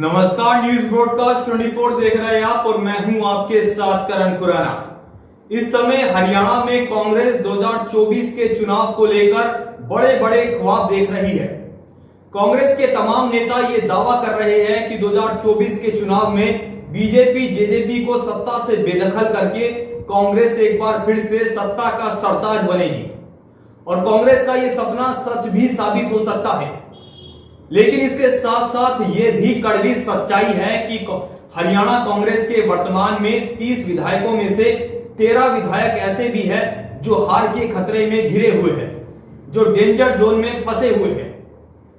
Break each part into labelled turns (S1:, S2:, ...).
S1: नमस्कार, news broadcast 24 देख रहे हैं आप और मैं हूं आपके साथ करण खुराना। इस समय हरियाणा में कांग्रेस 2024 के चुनाव को लेकर बड़े बड़े ख्वाब देख रही है। कांग्रेस के तमाम नेता ये दावा कर रहे हैं कि 2024 के चुनाव में बीजेपी जेजेपी को सत्ता से बेदखल करके कांग्रेस एक बार फिर से सत्ता का सरताज बनेगी और कांग्रेस का ये सपना सच भी साबित हो सकता है। लेकिन इसके साथ साथ ये भी कड़वी सच्चाई है कि हरियाणा कांग्रेस के वर्तमान में 30 विधायकों में से 13 विधायक ऐसे भी हैं जो हार के खतरे में घिरे हुए हैं, जो डेंजर जोन में फंसे हुए हैं।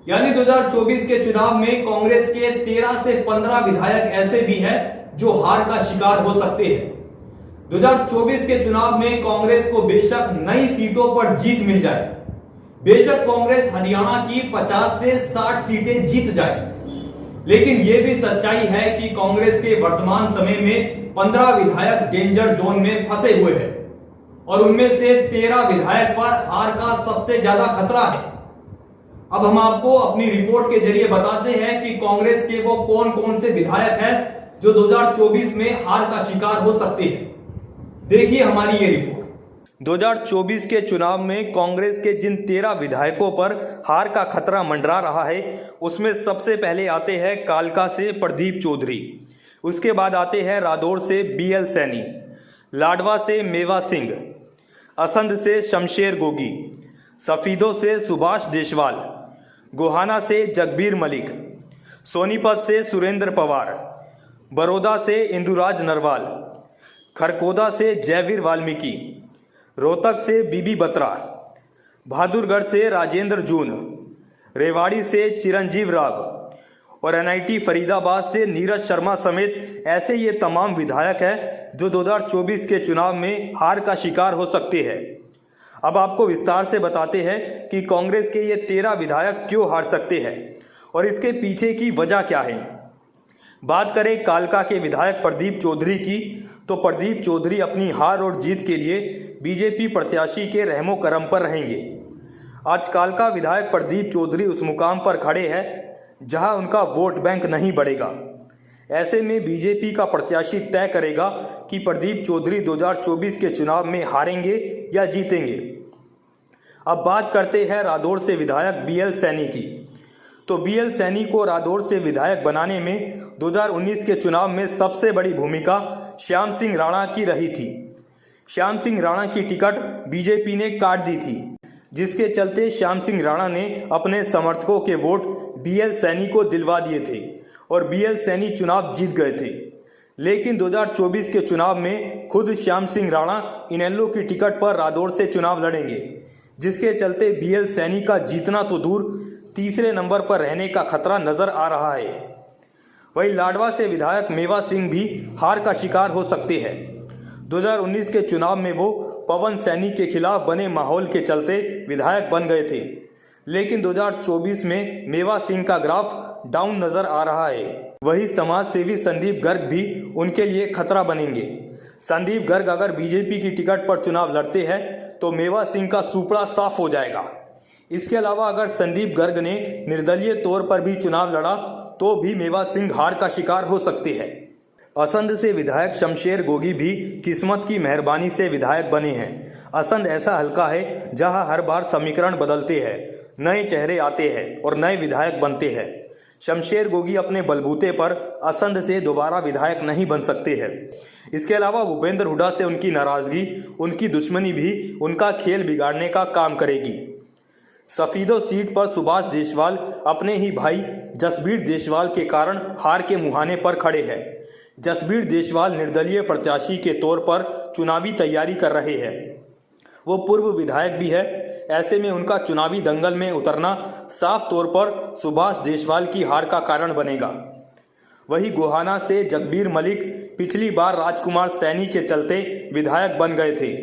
S1: यानी 2024 के चुनाव में कांग्रेस के 13 से 15 विधायक ऐसे भी हैं जो हार का शिकार हो सकते हैं। 2024 के चुनाव में कांग्रेस को बेशक नई सीटों पर जीत मिल जाए, बेशक कांग्रेस हरियाणा की 50 से 60 सीटें जीत जाए, लेकिन यह भी सच्चाई है कि कांग्रेस के वर्तमान समय में 15 विधायक डेंजर जोन में फंसे हुए हैं और उनमें से 13 विधायक पर हार का सबसे ज्यादा खतरा है। अब हम आपको अपनी रिपोर्ट के जरिए बताते हैं कि कांग्रेस के वो कौन कौन से विधायक हैं जो 2024 में हार का शिकार हो सकते हैं। देखिए हमारी ये रिपोर्ट।
S2: 2024 के चुनाव में कांग्रेस के जिन 13 विधायकों पर हार का खतरा मंडरा रहा है, उसमें सबसे पहले आते हैं कालका से प्रदीप चौधरी, उसके बाद आते हैं रादौर से बीएल सैनी, लाडवा से मेवा सिंह, असंध से शमशेर गोगी, सफीदों से सुभाष देशवाल, गोहाना से जगबीर मलिक, सोनीपत से सुरेंद्र पवार, बड़ौदा से इंदुराज नरवाल, खरकोदा से जयवीर वाल्मीकि, रोहतक से बीबी बत्रा, बहादुरगढ़ से राजेंद्र जून, रेवाड़ी से चिरंजीव राव और एनआईटी फरीदाबाद से नीरज शर्मा समेत ऐसे ये तमाम विधायक हैं जो 2024 के चुनाव में हार का शिकार हो सकते हैं। अब आपको विस्तार से बताते हैं कि कांग्रेस के ये 13 विधायक क्यों हार सकते हैं और इसके पीछे की वजह क्या है। बात करें कालका के विधायक प्रदीप चौधरी की, तो प्रदीप चौधरी अपनी हार और जीत के लिए बीजेपी प्रत्याशी के रहमो करम पर रहेंगे। आज कालका विधायक प्रदीप चौधरी उस मुकाम पर खड़े हैं जहां उनका वोट बैंक नहीं बढ़ेगा। ऐसे में बीजेपी का प्रत्याशी तय करेगा कि प्रदीप चौधरी 2024 के चुनाव में हारेंगे या जीतेंगे। अब बात करते हैं रादौर से विधायक बीएल सैनी की। तो बीएल सैनी को रादौर से विधायक बनाने में 2019 के चुनाव में सबसे बड़ी भूमिका श्याम सिंह राणा की रही थी। श्याम सिंह राणा की टिकट बीजेपी ने काट दी थी, जिसके चलते श्याम सिंह राणा ने अपने समर्थकों के वोट बीएल सैनी को दिलवा दिए थे और बीएल सैनी चुनाव जीत गए थे। लेकिन 2024 के चुनाव में खुद श्याम सिंह राणा इनेलो की टिकट पर रादौर से चुनाव लड़ेंगे, जिसके चलते बीएल सैनी का जीतना तो दूर, तीसरे नंबर पर रहने का खतरा नजर आ रहा है। वहीं लाडवा से विधायक मेवा सिंह भी हार का शिकार हो सकते हैं। 2019 के चुनाव में वो पवन सैनी के खिलाफ बने माहौल के चलते विधायक बन गए थे, लेकिन 2024 में मेवा सिंह का ग्राफ डाउन नजर आ रहा है। वही समाज सेवी संदीप गर्ग भी उनके लिए खतरा बनेंगे। संदीप गर्ग अगर बीजेपी की टिकट पर चुनाव लड़ते हैं तो मेवा सिंह का सुपड़ा साफ हो जाएगा। इसके अलावा अगर संदीप गर्ग ने निर्दलीय तौर पर भी चुनाव लड़ा तो भी मेवा सिंह हार का शिकार हो सकते हैं। असंध से विधायक शमशेर गोगी भी किस्मत की मेहरबानी से विधायक बने हैं। असंध ऐसा हलका है जहां हर बार समीकरण बदलते हैं, नए चेहरे आते हैं और नए विधायक बनते हैं। शमशेर गोगी अपने बलबूते पर असंध से दोबारा विधायक नहीं बन सकते हैं। इसके अलावा भूपेंद्र हुड्डा से उनकी नाराजगी, उनकी दुश्मनी भी उनका खेल बिगाड़ने का काम करेगी। सफीदो सीट पर सुभाष देशवाल अपने ही भाई जसबीर देशवाल के कारण हार के मुहाने पर खड़े हैं। जसबीर देशवाल निर्दलीय प्रत्याशी के तौर पर चुनावी तैयारी कर रहे हैं। वो पूर्व विधायक भी है, ऐसे में उनका चुनावी दंगल में उतरना साफ तौर पर सुभाष देशवाल की हार का कारण बनेगा। वही गोहाना से जगबीर मलिक पिछली बार राजकुमार सैनी के चलते विधायक बन गए थे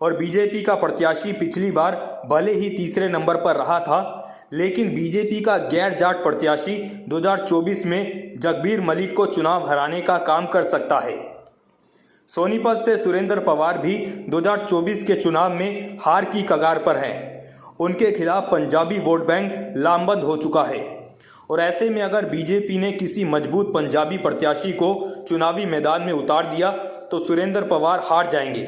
S2: और बीजेपी का प्रत्याशी पिछली बार भले ही तीसरे नंबर पर रहा था, लेकिन बीजेपी का गैर जाट प्रत्याशी 2024 में जगबीर मलिक को चुनाव हराने का काम कर सकता है। सोनीपत से सुरेंद्र पवार भी 2024 के चुनाव में हार की कगार पर हैं। उनके खिलाफ पंजाबी वोट बैंक लामबंद हो चुका है। और ऐसे में अगर बीजेपी ने किसी मजबूत पंजाबी प्रत्याशी को चुनावी मैदान में उतार दिया तो सुरेंद्र पवार हार जाएंगे।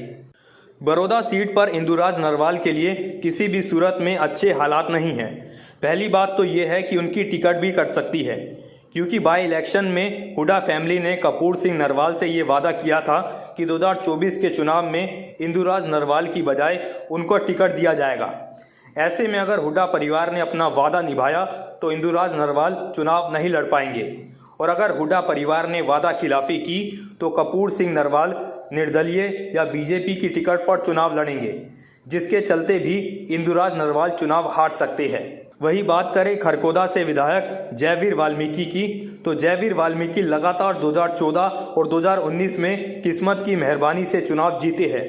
S2: बड़ौदा सीट पर इंदुराज नरवाल के लिए किसी भी सूरत में अच्छे हालात नहीं हैं। पहली बात तो ये है कि उनकी टिकट भी कट सकती है, क्योंकि बाई इलेक्शन में हुड्डा फैमिली ने कपूर सिंह नरवाल से ये वादा किया था कि 2024 के चुनाव में इंदुराज नरवाल की बजाय उनको टिकट दिया जाएगा। ऐसे में अगर हुड्डा परिवार ने अपना वादा निभाया तो इंदुराज नरवाल चुनाव नहीं लड़ पाएंगे, और अगर हुड्डा परिवार ने वादा खिलाफी की तो कपूर सिंह नरवाल निर्दलीय या बीजेपी की टिकट पर चुनाव लड़ेंगे, जिसके चलते भी इंदुराज नरवाल चुनाव हार सकते हैं। वही बात करें खरकोदा से विधायक जयवीर वाल्मीकि की, तो जयवीर वाल्मीकि लगातार 2014 और 2019 में किस्मत की मेहरबानी से चुनाव जीते हैं।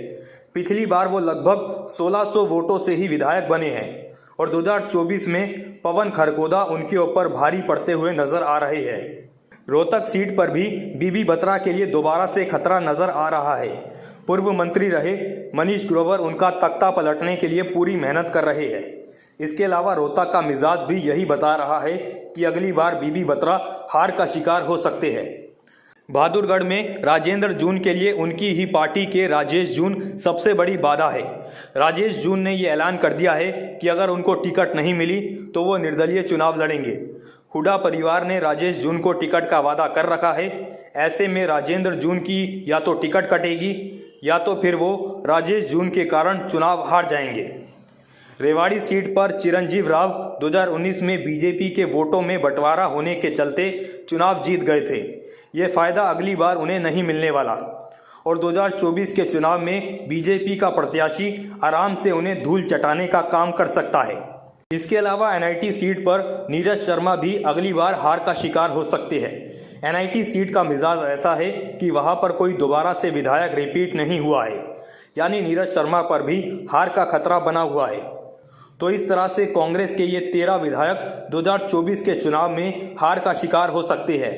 S2: पिछली बार वो लगभग 1600 वोटों से ही विधायक बने हैं और 2024 में पवन खरकोदा उनके ऊपर भारी पड़ते हुए नजर आ रहे हैं। रोहतक सीट पर भी बीबी बत्रा के लिए दोबारा से खतरा नजर आ रहा है। पूर्व मंत्री रहे मनीष ग्रोवर उनका तख्ता पलटने के लिए पूरी मेहनत कर रहे हैं। इसके अलावा रोहतक का मिजाज भी यही बता रहा है कि अगली बार बीबी बत्रा हार का शिकार हो सकते हैं। बहादुरगढ़ में राजेंद्र जून के लिए उनकी ही पार्टी के राजेश जून सबसे बड़ी बाधा है। राजेश जून ने ये ऐलान कर दिया है कि अगर उनको टिकट नहीं मिली तो वो निर्दलीय चुनाव लड़ेंगे। हुड्डा परिवार ने राजेश जून को टिकट का वादा कर रखा है। ऐसे में राजेंद्र जून की या तो टिकट कटेगी या तो फिर वो राजेश जून के कारण चुनाव हार जाएंगे। रेवाड़ी सीट पर चिरंजीव राव 2019 में बीजेपी के वोटों में बंटवारा होने के चलते चुनाव जीत गए थे। ये फायदा अगली बार उन्हें नहीं मिलने वाला और 2024 के चुनाव में बीजेपी का प्रत्याशी आराम से उन्हें धूल चटाने का काम कर सकता है। इसके अलावा एनआईटी सीट पर नीरज शर्मा भी अगली बार हार का शिकार हो सकते हैं। एनआईटी सीट का मिजाज ऐसा है कि वहां पर कोई दोबारा से विधायक रिपीट नहीं हुआ है, यानी नीरज शर्मा पर भी हार का खतरा बना हुआ है। तो इस तरह से कांग्रेस के ये 13 विधायक 2024 के चुनाव में हार का शिकार हो सकते हैं।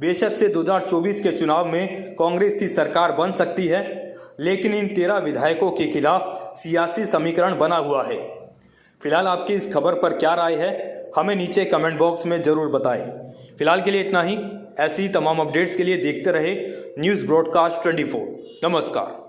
S2: बेशक से 2024 के चुनाव में कांग्रेस की सरकार बन सकती है, लेकिन इन 13 विधायकों के खिलाफ सियासी समीकरण बना हुआ है। फिलहाल आपकी इस खबर पर क्या राय है, हमें नीचे कमेंट बॉक्स में ज़रूर बताएं। फिलहाल के लिए इतना ही। ऐसी तमाम अपडेट्स के लिए देखते रहे न्यूज़ ब्रॉडकास्ट 24। नमस्कार।